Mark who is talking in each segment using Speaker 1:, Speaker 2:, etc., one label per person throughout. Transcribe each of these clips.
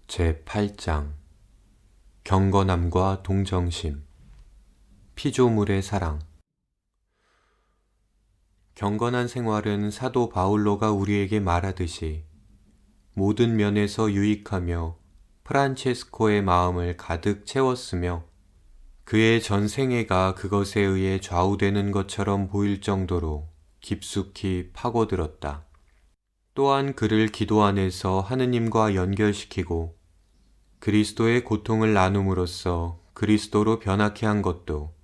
Speaker 1: 제8장 경건함과 동정심. 피조물의 사랑. 경건한 생활은 사도 바울로가 우리에게 말하듯이 모든 면에서 유익하며 프란체스코의 마음을 가득 채웠으며 그의 전 생애가 그것에 의해 좌우되는 것처럼 보일 정도로 깊숙이 파고들었다. 또한 그를 기도 안에서 하느님과 연결시키고 그리스도의 고통을 나눔으로써 그리스도로 변하게 한 것도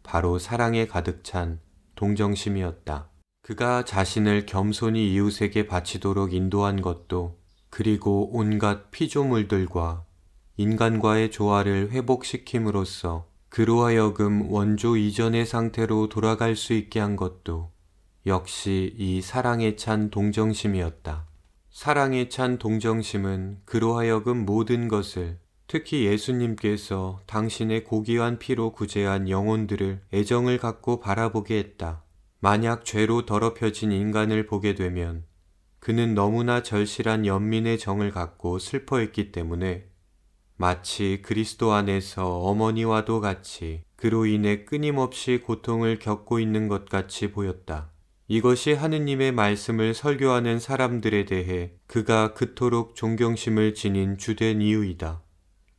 Speaker 1: 바로 사랑에 가득 찬 동정심이었다. 그가 자신을 겸손히 이웃에게 바치도록 인도한 것도, 그리고 온갖 피조물들과 인간과의 조화를 회복시킴으로써 그로 하여금 원조 이전의 상태로 돌아갈 수 있게 한 것도 역시 이 사랑에 찬 동정심이었다. 사랑에 찬 동정심은 그로 하여금 모든 것을, 특히 예수님께서 당신의 고귀한 피로 구제한 영혼들을 애정을 갖고 바라보게 했다. 만약 죄로 더럽혀진 인간을 보게 되면 그는 너무나 절실한 연민의 정을 갖고 슬퍼했기 때문에 마치 그리스도 안에서 어머니와도 같이 그로 인해 끊임없이 고통을 겪고 있는 것 같이 보였다. 이것이 하느님의 말씀을 설교하는 사람들에 대해 그가 그토록 존경심을 지닌 주된 이유이다.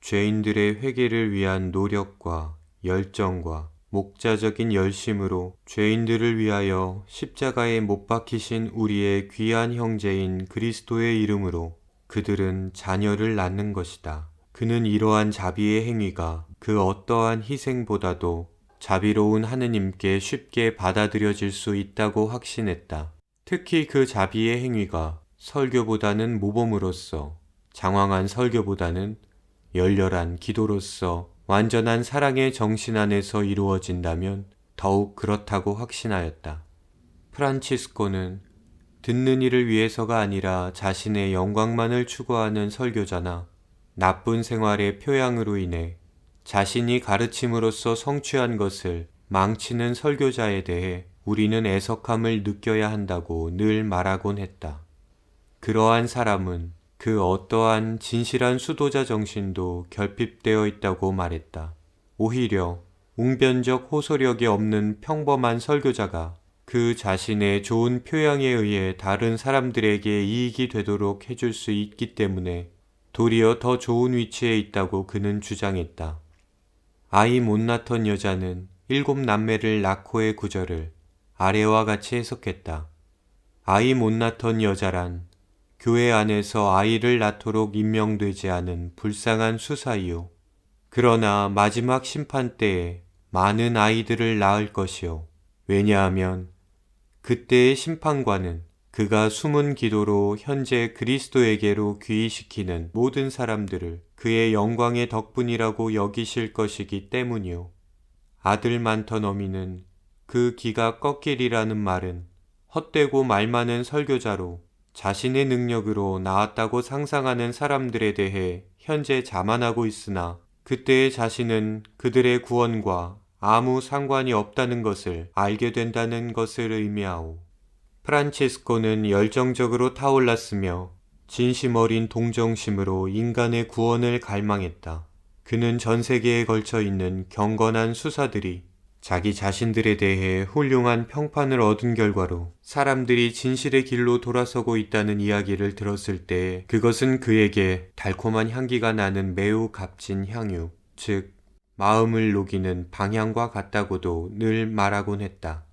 Speaker 1: 죄인들의 회개를 위한 노력과 열정과 목자적인 열심으로 죄인들을 위하여 십자가에 못 박히신 우리의 귀한 형제인 그리스도의 이름으로 그들은 자녀를 낳는 것이다. 그는 이러한 자비의 행위가 그 어떠한 희생보다도 자비로운 하느님께 쉽게 받아들여질 수 있다고 확신했다. 특히 그 자비의 행위가 설교보다는 모범으로서, 장황한 설교보다는 열렬한 기도로서 완전한 사랑의 정신 안에서 이루어진다면 더욱 그렇다고 확신하였다. 프란치스코는 듣는 이를 위해서가 아니라 자신의 영광만을 추구하는 설교자나 나쁜 생활의 표양으로 인해 자신이 가르침으로써 성취한 것을 망치는 설교자에 대해 우리는 애석함을 느껴야 한다고 늘 말하곤 했다. 그러한 사람은 그 어떠한 진실한 수도자 정신도 결핍되어 있다고 말했다. 오히려 웅변적 호소력이 없는 평범한 설교자가 그 자신의 좋은 표양에 의해 다른 사람들에게 이익이 되도록 해줄 수 있기 때문에 도리어 더 좋은 위치에 있다고 그는 주장했다. 아이 못 낳던 여자는 7남매를 낳고의 구절을 아래와 같이 해석했다. 아이 못 낳던 여자란 교회 안에서 아이를 낳도록 임명되지 않은 불쌍한 수사이요. 그러나 마지막 심판 때에 많은 아이들을 낳을 것이요. 왜냐하면 그때의 심판관은 그가 숨은 기도로 현재 그리스도에게로 귀의시키는 모든 사람들을 그의 영광의 덕분이라고 여기실 것이기 때문이요. 아들 많던 어미는 그 기가 꺾이리라는 말은 헛되고 말 많은 설교자로 자신의 능력으로 나았다고 상상하는 사람들에 대해 현재 자만하고 있으나 그때의 자신은 그들의 구원과 아무 상관이 없다는 것을 알게 된다는 것을 의미하오. 프란치스코는 열정적으로 타올랐으며 진심 어린 동정심으로 인간의 구원을 갈망했다. 그는 전 세계에 걸쳐 있는 경건한 수사들이 자기 자신들에 대해 훌륭한 평판을 얻은 결과로 사람들이 진실의 길로 돌아서고 있다는 이야기를 들었을 때 그것은 그에게 달콤한 향기가 나는 매우 값진 향유, 즉 마음을 녹이는 방향과 같다고도 늘 말하곤 했다.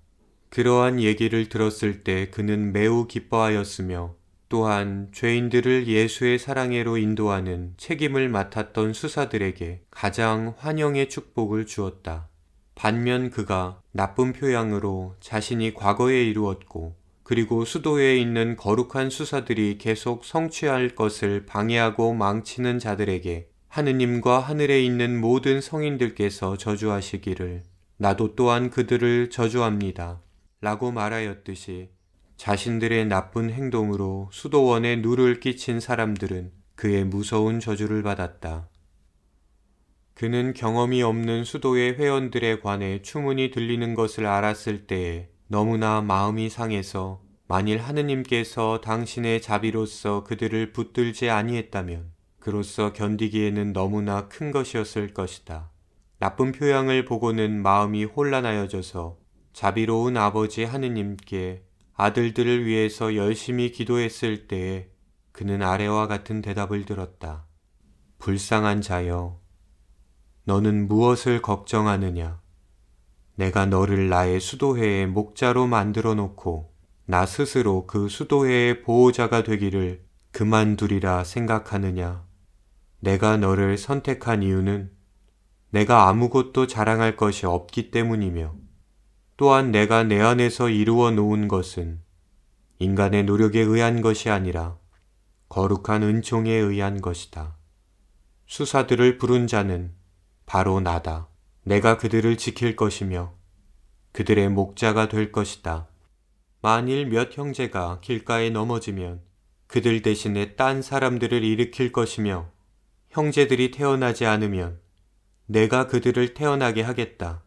Speaker 1: 그러한 얘기를 들었을 때 그는 매우 기뻐하였으며 또한 죄인들을 예수의 사랑회로 인도하는 책임을 맡았던 수사들에게 가장 환영의 축복을 주었다. 반면 그가 나쁜 표양으로 자신이 과거에 이루었고 그리고 수도에 있는 거룩한 수사들이 계속 성취할 것을 방해하고 망치는 자들에게 하느님과 하늘에 있는 모든 성인들께서 저주하시기를 나도 또한 그들을 저주합니다 라고 말하였듯이 자신들의 나쁜 행동으로 수도원에 누를 끼친 사람들은 그의 무서운 저주를 받았다. 그는 경험이 없는 수도의 회원들에 관해 추문이 들리는 것을 알았을 때에 너무나 마음이 상해서 만일 하느님께서 당신의 자비로서 그들을 붙들지 아니했다면 그로써 견디기에는 너무나 큰 것이었을 것이다. 나쁜 표양을 보고는 마음이 혼란하여져서 자비로운 아버지 하느님께 아들들을 위해서 열심히 기도했을 때에 그는 아래와 같은 대답을 들었다. 불쌍한 자여, 너는 무엇을 걱정하느냐? 내가 너를 나의 수도회의 목자로 만들어 놓고 나 스스로 그 수도회의 보호자가 되기를 그만두리라 생각하느냐? 내가 너를 선택한 이유는 내가 아무것도 자랑할 것이 없기 때문이며 또한 내가 내 안에서 이루어 놓은 것은 인간의 노력에 의한 것이 아니라 거룩한 은총에 의한 것이다. 수사들을 부른 자는 바로 나다. 내가 그들을 지킬 것이며 그들의 목자가 될 것이다. 만일 몇 형제가 길가에 넘어지면 그들 대신에 딴 사람들을 일으킬 것이며 형제들이 태어나지 않으면 내가 그들을 태어나게 하겠다.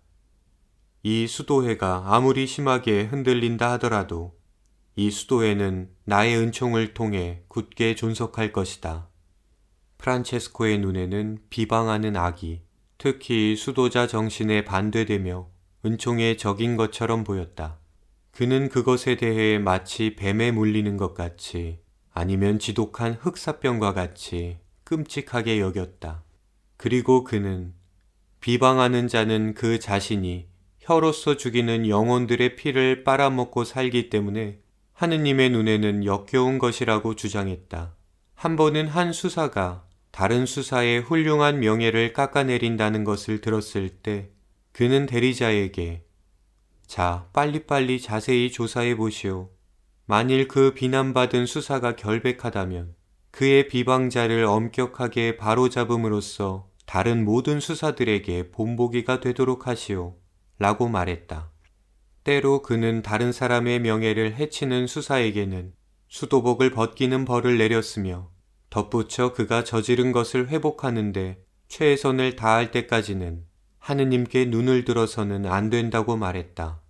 Speaker 1: 이 수도회가 아무리 심하게 흔들린다 하더라도 이 수도회는 나의 은총을 통해 굳게 존속할 것이다. 프란체스코의 눈에는 비방하는 악이 특히 수도자 정신에 반대되며 은총의 적인 것처럼 보였다. 그는 그것에 대해 마치 뱀에 물리는 것 같이 아니면 지독한 흑사병과 같이 끔찍하게 여겼다. 그리고 그는 비방하는 자는 그 자신이 혀로서 죽이는 영혼들의 피를 빨아먹고 살기 때문에 하느님의 눈에는 역겨운 것이라고 주장했다. 한 번은 한 수사가 다른 수사의 훌륭한 명예를 깎아내린다는 것을 들었을 때 그는 대리자에게 자, 빨리빨리 자세히 조사해 보시오. 만일 그 비난받은 수사가 결백하다면 그의 비방자를 엄격하게 바로잡음으로써 다른 모든 수사들에게 본보기가 되도록 하시오. 라고 말했다. 때로 그는 다른 사람의 명예를 해치는 수사에게는 수도복을 벗기는 벌을 내렸으며 덧붙여 그가 저지른 것을 회복하는데 최선을 다할 때까지는 하느님께 눈을 들어서는 안 된다고 말했다.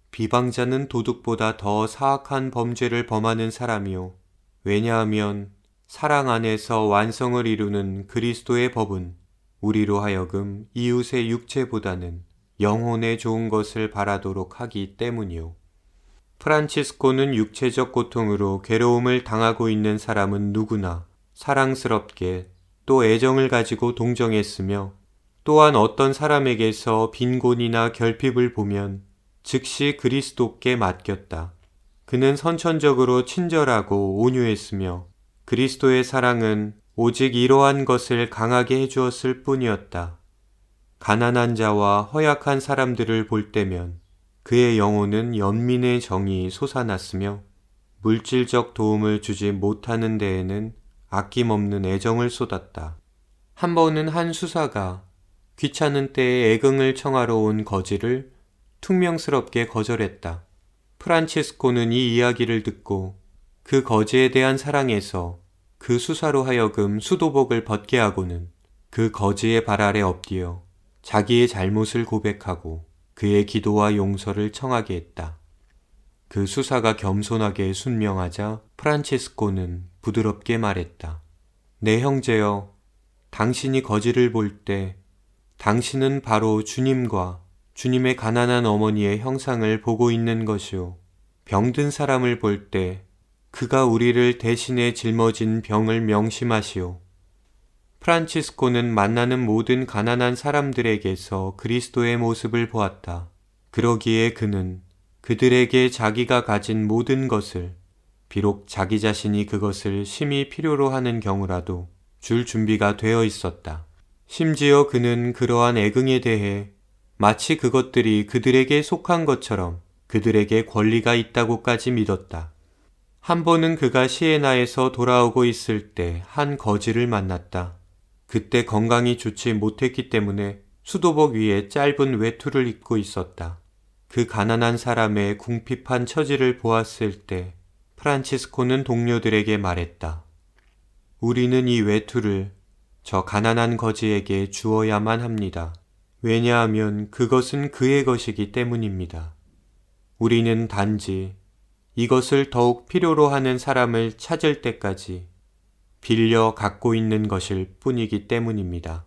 Speaker 1: 비방자는 도둑보다 더 사악한 범죄를 범하는 사람이요. 왜냐하면 사랑 안에서 완성을 이루는 그리스도의 법은 우리로 하여금 이웃의 육체보다는 영혼에 좋은 것을 바라도록 하기 때문이요. 프란치스코는 육체적 고통으로 괴로움을 당하고 있는 사람은 누구나 사랑스럽게 또 애정을 가지고 동정했으며 또한 어떤 사람에게서 빈곤이나 결핍을 보면 즉시 그리스도께 맡겼다. 그는 선천적으로 친절하고 온유했으며 그리스도의 사랑은 오직 이러한 것을 강하게 해주었을 뿐이었다. 가난한 자와 허약한 사람들을 볼 때면 그의 영혼은 연민의 정이 솟아났으며 물질적 도움을 주지 못하는 데에는 아낌없는 애정을 쏟았다. 한 번은 한 수사가 귀찮은 때에 애긍을 청하러 온 거지를 퉁명스럽게 거절했다. 프란치스코는 이 이야기를 듣고 그 거지에 대한 사랑에서 그 수사로 하여금 수도복을 벗게 하고는 그 거지의 발 아래 엎드려 자기의 잘못을 고백하고 그의 기도와 용서를 청하게 했다. 그 수사가 겸손하게 순명하자 프란치스코는 부드럽게 말했다. 내 형제여, 당신이 거지를 볼 때 당신은 바로 주님과 주님의 가난한 어머니의 형상을 보고 있는 것이요. 병든 사람을 볼 때 그가 우리를 대신에 짊어진 병을 명심하시오. 프란치스코는 만나는 모든 가난한 사람들에게서 그리스도의 모습을 보았다. 그러기에 그는 그들에게 자기가 가진 모든 것을, 비록 자기 자신이 그것을 심히 필요로 하는 경우라도 줄 준비가 되어 있었다. 심지어 그는 그러한 애긍에 대해 마치 그것들이 그들에게 속한 것처럼 그들에게 권리가 있다고까지 믿었다. 한 번은 그가 시에나에서 돌아오고 있을 때 한 거지를 만났다. 그때 건강이 좋지 못했기 때문에 수도복 위에 짧은 외투를 입고 있었다. 그 가난한 사람의 궁핍한 처지를 보았을 때 프란치스코는 동료들에게 말했다. 우리는 이 외투를 저 가난한 거지에게 주어야만 합니다. 왜냐하면 그것은 그의 것이기 때문입니다. 우리는 단지 이것을 더욱 필요로 하는 사람을 찾을 때까지 빌려 갖고 있는 것일 뿐이기 때문입니다.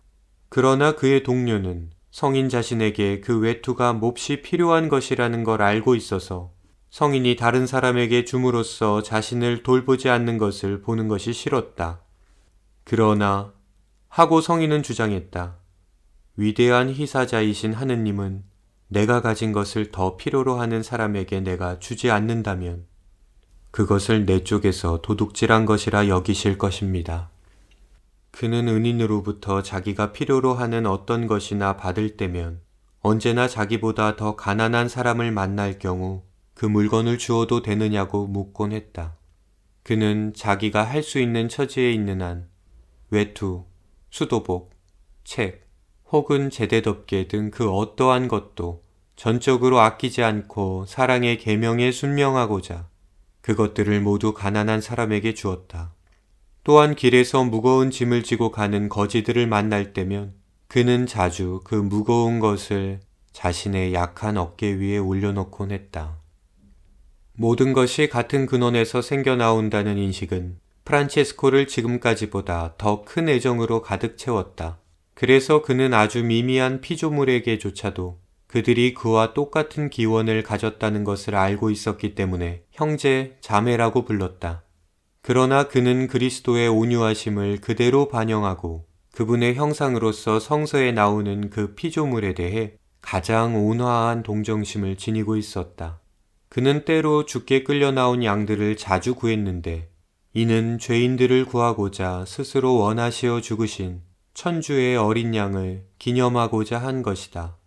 Speaker 1: 그러나 그의 동료는 성인 자신에게 그 외투가 몹시 필요한 것이라는 걸 알고 있어서 성인이 다른 사람에게 줌으로써 자신을 돌보지 않는 것을 보는 것이 싫었다. 그러나 하고 성인은 주장했다. 위대한 희사자이신 하느님은 내가 가진 것을 더 필요로 하는 사람에게 내가 주지 않는다면 그것을 내 쪽에서 도둑질한 것이라 여기실 것입니다. 그는 은인으로부터 자기가 필요로 하는 어떤 것이나 받을 때면 언제나 자기보다 더 가난한 사람을 만날 경우 그 물건을 주어도 되느냐고 묻곤 했다. 그는 자기가 할 수 있는 처지에 있는 한 외투, 수도복, 책, 혹은 제대덮개 등 그 어떠한 것도 전적으로 아끼지 않고 사랑의 계명에 순명하고자 그것들을 모두 가난한 사람에게 주었다. 또한 길에서 무거운 짐을 지고 가는 거지들을 만날 때면 그는 자주 그 무거운 것을 자신의 약한 어깨 위에 올려놓곤 했다. 모든 것이 같은 근원에서 생겨나온다는 인식은 프란체스코를 지금까지보다 더 큰 애정으로 가득 채웠다. 그래서 그는 아주 미미한 피조물에게조차도 그들이 그와 똑같은 기원을 가졌다는 것을 알고 있었기 때문에 형제, 자매라고 불렀다. 그러나 그는 그리스도의 온유하심을 그대로 반영하고 그분의 형상으로서 성서에 나오는 그 피조물에 대해 가장 온화한 동정심을 지니고 있었다. 그는 때로 죽게 끌려 나온 양들을 자주 구했는데 이는 죄인들을 구하고자 스스로 원하시어 죽으신 천주의 어린 양을 기념하고자 한 것이다.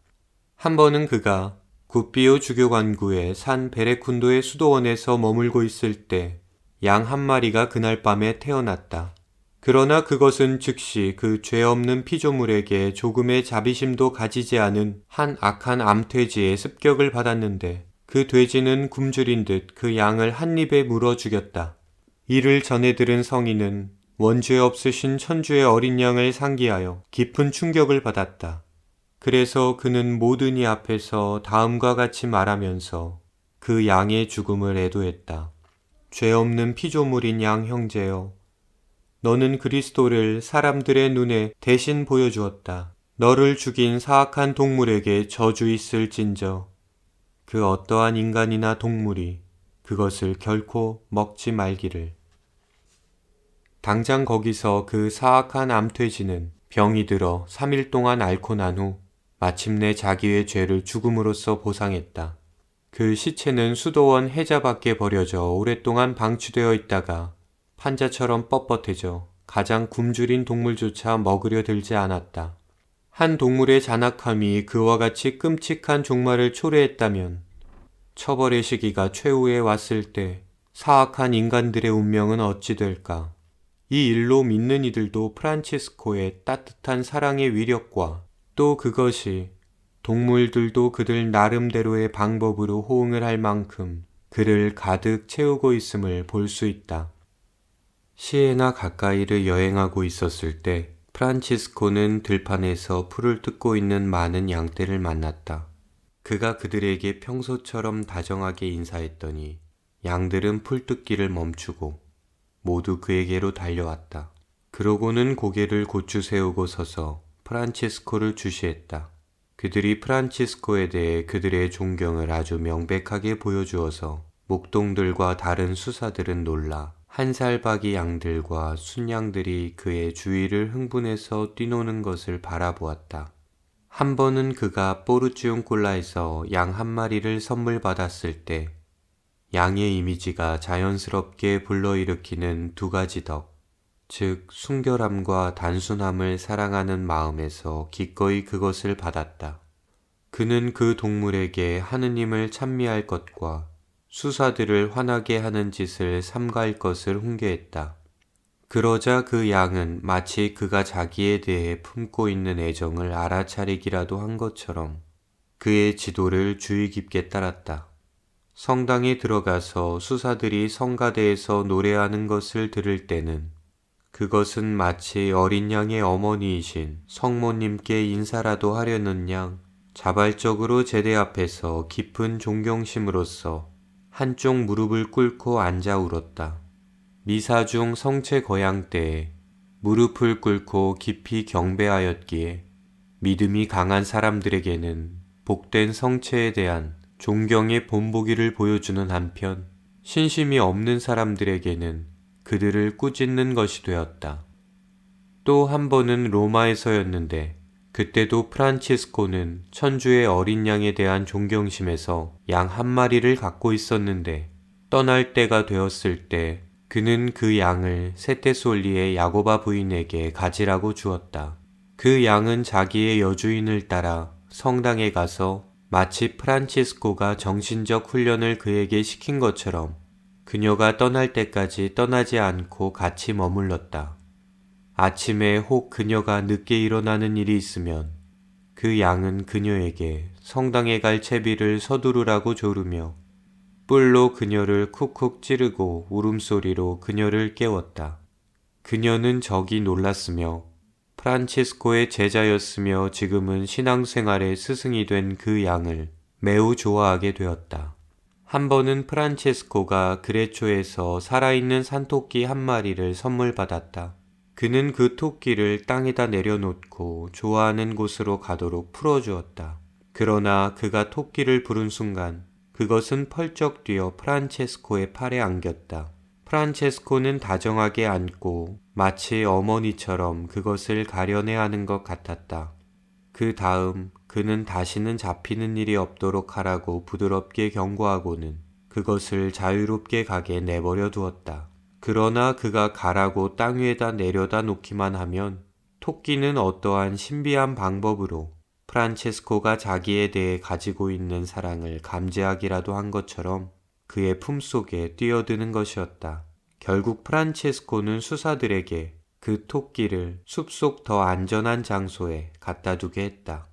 Speaker 1: 한 번은 그가 구피오 주교관구의 산 베레쿤도의 수도원에서 머물고 있을 때 양 한 마리가 그날 밤에 태어났다. 그러나 그것은 즉시 그 죄 없는 피조물에게 조금의 자비심도 가지지 않은 한 악한 암돼지의 습격을 받았는데 그 돼지는 굶주린 듯 그 양을 한 입에 물어 죽였다. 이를 전해 들은 성인은 원죄 없으신 천주의 어린 양을 상기하여 깊은 충격을 받았다. 그래서 그는 모든 이 앞에서 다음과 같이 말하면서 그 양의 죽음을 애도했다. 죄 없는 피조물인 양 형제여, 너는 그리스도를 사람들의 눈에 대신 보여주었다. 너를 죽인 사악한 동물에게 저주 있을진저 그 어떠한 인간이나 동물이 그것을 결코 먹지 말기를. 당장 거기서 그 사악한 암돼지는 병이 들어 3일 동안 앓고 난 후 마침내 자기의 죄를 죽음으로써 보상했다. 그 시체는 수도원 해자 밖에 버려져 오랫동안 방치되어 있다가 판자처럼 뻣뻣해져 가장 굶주린 동물조차 먹으려 들지 않았다. 한 동물의 잔악함이 그와 같이 끔찍한 종말을 초래했다면 처벌의 시기가 최후에 왔을 때 사악한 인간들의 운명은 어찌 될까? 이 일로 믿는 이들도 프란치스코의 따뜻한 사랑의 위력과 또 그것이 동물들도 그들 나름대로의 방법으로 호응을 할 만큼 그를 가득 채우고 있음을 볼 수 있다. 시에나 가까이를 여행하고 있었을 때 프란치스코는 들판에서 풀을 뜯고 있는 많은 양떼를 만났다. 그가 그들에게 평소처럼 다정하게 인사했더니 양들은 풀 뜯기를 멈추고 모두 그에게로 달려왔다. 그러고는 고개를 곧주 세우고 서서 프란치스코를 주시했다. 그들이 프란치스코에 대해 그들의 존경을 아주 명백하게 보여주어서 목동들과 다른 수사들은 놀라 한 살박이 양들과 순양들이 그의 주위를 흥분해서 뛰노는 것을 바라보았다. 한 번은 그가 포르치온콜라에서 양 한 마리를 선물 받았을 때 양의 이미지가 자연스럽게 불러일으키는 두 가지 덕, 즉 순결함과 단순함을 사랑하는 마음에서 기꺼이 그것을 받았다. 그는 그 동물에게 하느님을 찬미할 것과 수사들을 화나게 하는 짓을 삼가할 것을 훈계했다. 그러자 그 양은 마치 그가 자기에 대해 품고 있는 애정을 알아차리기라도 한 것처럼 그의 지도를 주의 깊게 따랐다. 성당에 들어가서 수사들이 성가대에서 노래하는 것을 들을 때는 그것은 마치 어린 양의 어머니이신 성모님께 인사라도 하려는 양 자발적으로 제대 앞에서 깊은 존경심으로써 한쪽 무릎을 꿇고 앉아 울었다. 미사 중 성체 거양 때에 무릎을 꿇고 깊이 경배하였기에 믿음이 강한 사람들에게는 복된 성체에 대한 존경의 본보기를 보여주는 한편 신심이 없는 사람들에게는 그들을 꾸짖는 것이 되었다. 또 한 번은 로마에서였는데 그때도 프란치스코는 천주의 어린 양에 대한 존경심에서 양 한 마리를 갖고 있었는데 떠날 때가 되었을 때 그는 그 양을 세테솔리의 야고바 부인에게 가지라고 주었다. 그 양은 자기의 여주인을 따라 성당에 가서 마치 프란치스코가 정신적 훈련을 그에게 시킨 것처럼 그녀가 떠날 때까지 떠나지 않고 같이 머물렀다. 아침에 혹 그녀가 늦게 일어나는 일이 있으면 그 양은 그녀에게 성당에 갈 채비를 서두르라고 조르며 뿔로 그녀를 쿡쿡 찌르고 울음소리로 그녀를 깨웠다. 그녀는 적이 놀랐으며 프란치스코의 제자였으며 지금은 신앙생활의 스승이 된 그 양을 매우 좋아하게 되었다. 한 번은 프란치스코가 그레초에서 살아있는 산토끼 한 마리를 선물 받았다. 그는 그 토끼를 땅에다 내려놓고 좋아하는 곳으로 가도록 풀어주었다. 그러나 그가 토끼를 부른 순간 그것은 펄쩍 뛰어 프란체스코의 팔에 안겼다. 프란체스코는 다정하게 안고 마치 어머니처럼 그것을 가려내야 하는 것 같았다. 그 다음 그는 다시는 잡히는 일이 없도록 하라고 부드럽게 경고하고는 그것을 자유롭게 가게 내버려 두었다. 그러나 그가 가라고 땅 위에다 내려다 놓기만 하면 토끼는 어떠한 신비한 방법으로 프란체스코가 자기에 대해 가지고 있는 사랑을 감지하기라도 한 것처럼 그의 품속에 뛰어드는 것이었다. 결국 프란체스코는 수사들에게 그 토끼를 숲속 더 안전한 장소에 갖다 두게 했다.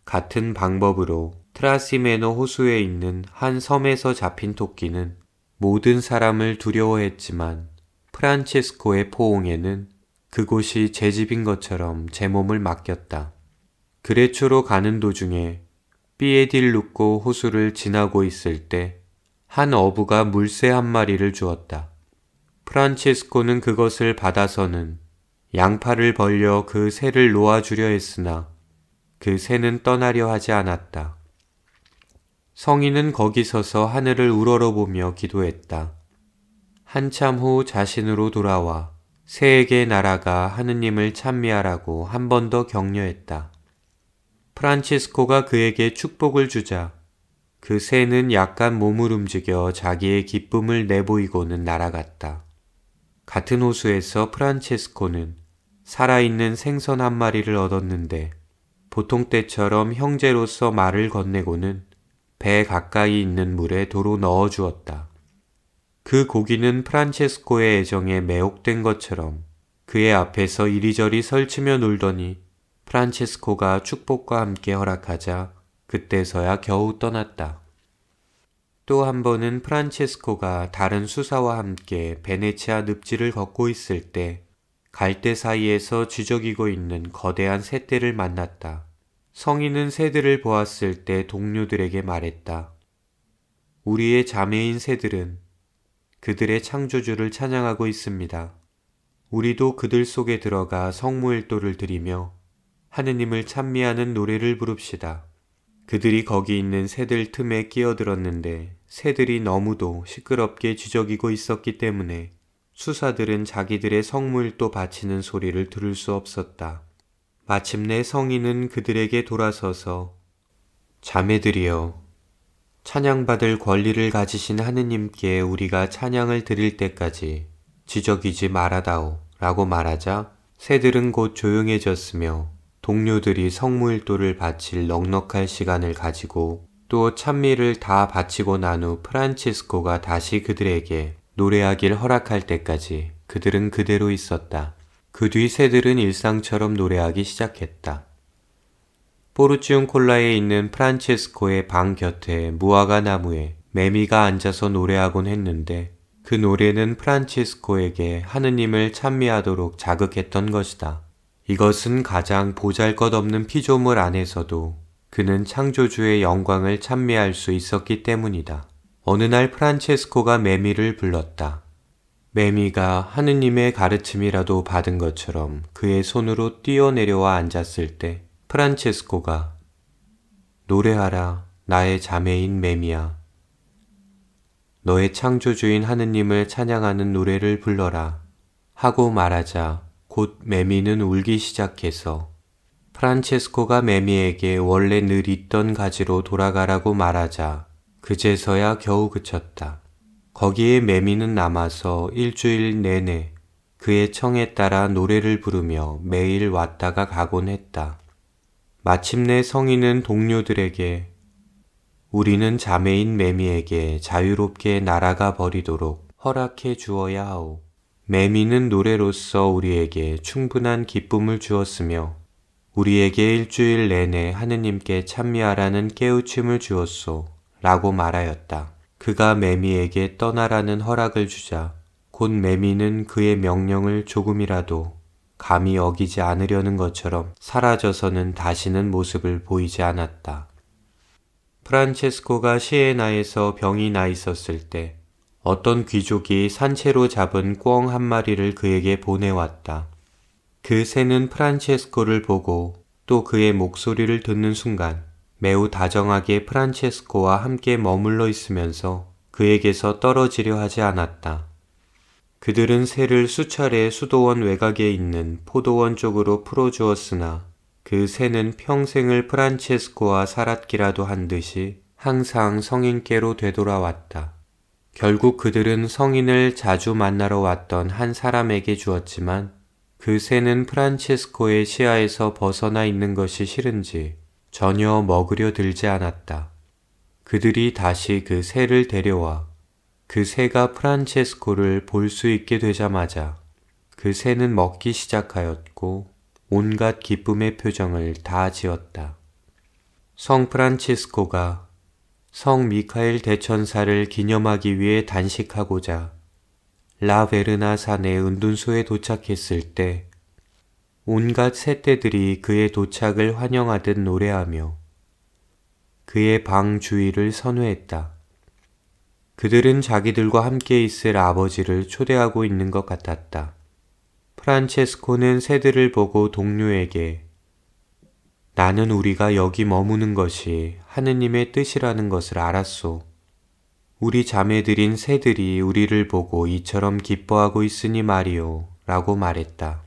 Speaker 1: 같은 방법으로 트라시메노 호수에 있는 한 섬에서 잡힌 토끼는 모든 사람을 두려워했지만 프란체스코의 포옹에는 그곳이 제 집인 것처럼 제 몸을 맡겼다. 그레초로 가는 도중에 삐에딜루코 호수를 지나고 있을 때 한 어부가 물새 한 마리를 주었다. 프란체스코는 그것을 받아서는 양팔을 벌려 그 새를 놓아주려 했으나 그 새는 떠나려 하지 않았다. 성인은 거기 서서 하늘을 우러러보며 기도했다. 한참 후 자신으로 돌아와 새에게 날아가 하느님을 찬미하라고 한 번 더 격려했다. 프란치스코가 그에게 축복을 주자 그 새는 약간 몸을 움직여 자기의 기쁨을 내보이고는 날아갔다. 같은 호수에서 프란체스코는 살아있는 생선 한 마리를 얻었는데 보통 때처럼 형제로서 말을 건네고는 배 가까이 있는 물에 도로 넣어 주었다. 그 고기는 프란체스코의 애정에 매혹된 것처럼 그의 앞에서 이리저리 설치며 놀더니 프란체스코가 축복과 함께 허락하자 그때서야 겨우 떠났다. 또 한 번은 프란체스코가 다른 수사와 함께 베네치아 늪지를 걷고 있을 때 갈대 사이에서 쥐저기고 있는 거대한 새떼를 만났다. 성인은 새들을 보았을 때 동료들에게 말했다. 우리의 자매인 새들은 그들의 창조주를 찬양하고 있습니다. 우리도 그들 속에 들어가 성무일도를 드리며 하느님을 찬미하는 노래를 부릅시다. 그들이 거기 있는 새들 틈에 끼어들었는데 새들이 너무도 시끄럽게 쥐저기고 있었기 때문에 수사들은 자기들의 성무일도 바치는 소리를 들을 수 없었다. 마침내 성인은 그들에게 돌아서서 자매들이여, 찬양받을 권리를 가지신 하느님께 우리가 찬양을 드릴 때까지 지저귀지 말아다오 라고 말하자 새들은 곧 조용해졌으며 동료들이 성무일도를 바칠 넉넉할 시간을 가지고 또 찬미를 다 바치고 난 후 프란치스코가 다시 그들에게 노래하길 허락할 때까지 그들은 그대로 있었다. 그 뒤 새들은 일상처럼 노래하기 시작했다. 포르치움콜라에 있는 프란체스코의 방 곁에 무화과 나무에 매미가 앉아서 노래하곤 했는데 그 노래는 프란체스코에게 하느님을 찬미하도록 자극했던 것이다. 이것은 가장 보잘것없는 피조물 안에서도 그는 창조주의 영광을 찬미할 수 있었기 때문이다. 어느 날 프란체스코가 매미를 불렀다. 매미가 하느님의 가르침이라도 받은 것처럼 그의 손으로 뛰어내려와 앉았을 때 프란체스코가 노래하라 나의 자매인 매미야. 너의 창조주인 하느님을 찬양하는 노래를 불러라 하고 말하자 곧 매미는 울기 시작해서 프란체스코가 매미에게 원래 늘 있던 가지로 돌아가라고 말하자 그제서야 겨우 그쳤다. 거기에 매미는 남아서 일주일 내내 그의 청에 따라 노래를 부르며 매일 왔다가 가곤 했다. 마침내 성인은 동료들에게 우리는 자매인 매미에게 자유롭게 날아가 버리도록 허락해 주어야 하오. 매미는 노래로서 우리에게 충분한 기쁨을 주었으며 우리에게 일주일 내내 하느님께 찬미하라는 깨우침을 주었소 라고 말하였다. 그가 매미에게 떠나라는 허락을 주자 곧 매미는 그의 명령을 조금이라도 감히 어기지 않으려는 것처럼 사라져서는 다시는 모습을 보이지 않았다. 프란체스코가 시에나에서 병이 나 있었을 때 어떤 귀족이 산채로 잡은 꿩 한 마리를 그에게 보내왔다. 그 새는 프란체스코를 보고 또 그의 목소리를 듣는 순간 매우 다정하게 프란체스코와 함께 머물러 있으면서 그에게서 떨어지려 하지 않았다. 그들은 새를 수차례 수도원 외곽에 있는 포도원 쪽으로 풀어주었으나 그 새는 평생을 프란체스코와 살았기라도 한 듯이 항상 성인께로 되돌아왔다. 결국 그들은 성인을 자주 만나러 왔던 한 사람에게 주었지만 그 새는 프란체스코의 시야에서 벗어나 있는 것이 싫은지 전혀 먹으려 들지 않았다. 그들이 다시 그 새를 데려와 그 새가 프란체스코를 볼 수 있게 되자마자 그 새는 먹기 시작하였고 온갖 기쁨의 표정을 다 지었다. 성 프란치스코가 성 미카엘 대천사를 기념하기 위해 단식하고자 라베르나 산의 은둔소에 도착했을 때 온갖 새떼들이 그의 도착을 환영하듯 노래하며 그의 방 주위를 선회했다. 그들은 자기들과 함께 있을 아버지를 초대하고 있는 것 같았다. 프란체스코는 새들을 보고 동료에게 나는 우리가 여기 머무는 것이 하느님의 뜻이라는 것을 알았소. 우리 자매들인 새들이 우리를 보고 이처럼 기뻐하고 있으니 말이오 라고 말했다.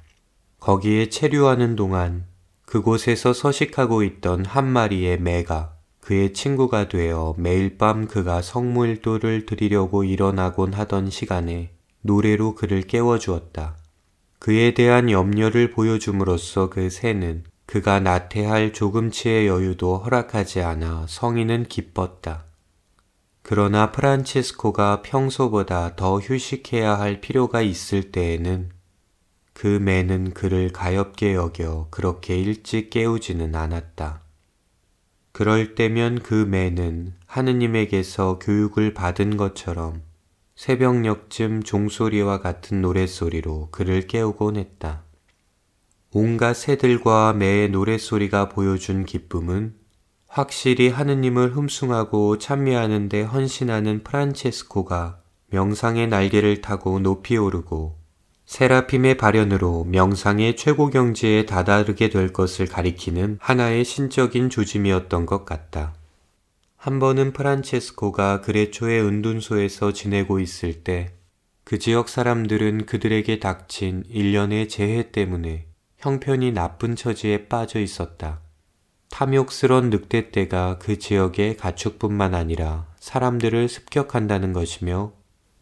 Speaker 1: 거기에 체류하는 동안 그곳에서 서식하고 있던 한 마리의 매가 그의 친구가 되어 매일 밤 그가 성모일도를 드리려고 일어나곤 하던 시간에 노래로 그를 깨워주었다. 그에 대한 염려를 보여줌으로써 그 새는 그가 나태할 조금치의 여유도 허락하지 않아 성인은 기뻤다. 그러나 프란체스코가 평소보다 더 휴식해야 할 필요가 있을 때에는 그 매는 그를 가엾게 여겨 그렇게 일찍 깨우지는 않았다. 그럴 때면 그 매는 하느님에게서 교육을 받은 것처럼 새벽녘쯤 종소리와 같은 노랫소리로 그를 깨우곤 했다. 온갖 새들과 매의 노랫소리가 보여준 기쁨은 확실히 하느님을 흠숭하고 찬미하는 데 헌신하는 프란체스코가 명상의 날개를 타고 높이 오르고 세라핌의 발현으로 명상의 최고 경지에 다다르게 될 것을 가리키는 하나의 신적인 조짐이었던 것 같다. 한 번은 프란체스코가 그레초의 은둔소에서 지내고 있을 때 그 지역 사람들은 그들에게 닥친 일련의 재해 때문에 형편이 나쁜 처지에 빠져 있었다. 탐욕스런 늑대떼가 그 지역의 가축뿐만 아니라 사람들을 습격한다는 것이며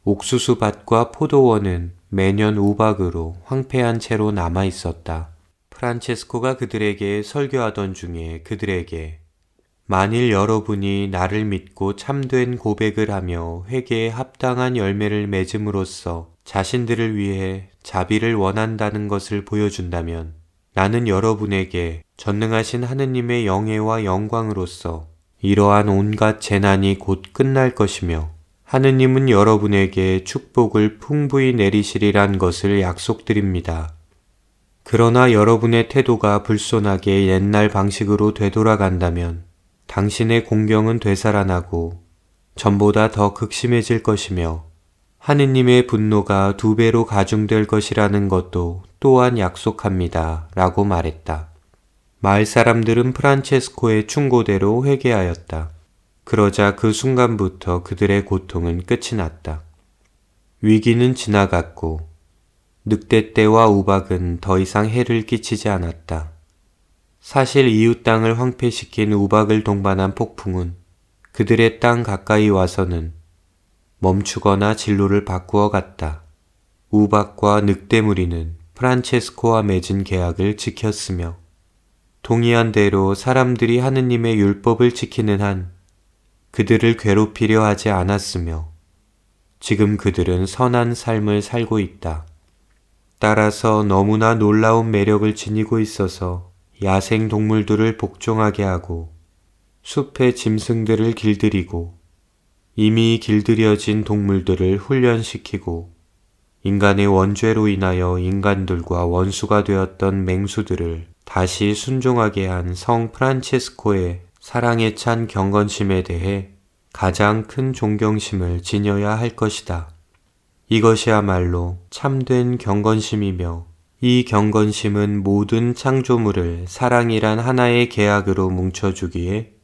Speaker 1: 옥수수밭과 포도원은 매년 우박으로 황폐한 채로 남아 있었다. 프란체스코가 그들에게 설교하던 중에 그들에게 만일 여러분이 나를 믿고 참된 고백을 하며 회개에 합당한 열매를 맺음으로써 자신들을 위해 자비를 원한다는 것을 보여준다면 나는 여러분에게 전능하신 하느님의 영예와 영광으로서 이러한 온갖 재난이 곧 끝날 것이며 하느님은 여러분에게 축복을 풍부히 내리시리란 것을 약속드립니다. 그러나 여러분의 태도가 불손하게 옛날 방식으로 되돌아간다면 당신의 공경은 되살아나고 전보다 더 극심해질 것이며 하느님의 분노가 2배로 가중될 것이라는 것도 또한 약속합니다. 라고 말했다. 마을 사람들은 프란체스코의 충고대로 회개하였다. 그러자 그 순간부터 그들의 고통은 끝이 났다. 위기는 지나갔고 늑대떼와 우박은 더 이상 해를 끼치지 않았다. 사실 이웃 땅을 황폐시킨 우박을 동반한 폭풍은 그들의 땅 가까이 와서는 멈추거나 진로를 바꾸어 갔다. 우박과 늑대무리는 프란체스코와 맺은 계약을 지켰으며 동의한 대로 사람들이 하느님의 율법을 지키는 한 그들을 괴롭히려 하지 않았으며 지금 그들은 선한 삶을 살고 있다. 따라서 너무나 놀라운 매력을 지니고 있어서 야생 동물들을 복종하게 하고 숲의 짐승들을 길들이고 이미 길들여진 동물들을 훈련시키고 인간의 원죄로 인하여 인간들과 원수가 되었던 맹수들을 다시 순종하게 한 성 프란체스코의 사랑에 찬 경건심에 대해 가장 큰 존경심을 지녀야 할 것이다. 이것이야말로 참된 경건심이며 이 경건심은 모든 창조물을 사랑이란 하나의 계약으로 뭉쳐주기에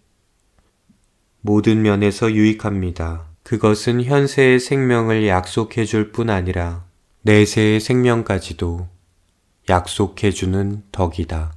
Speaker 1: 모든 면에서 유익합니다. 그것은 현세의 생명을 약속해 줄 뿐 아니라 내세의 생명까지도 약속해 주는 덕이다.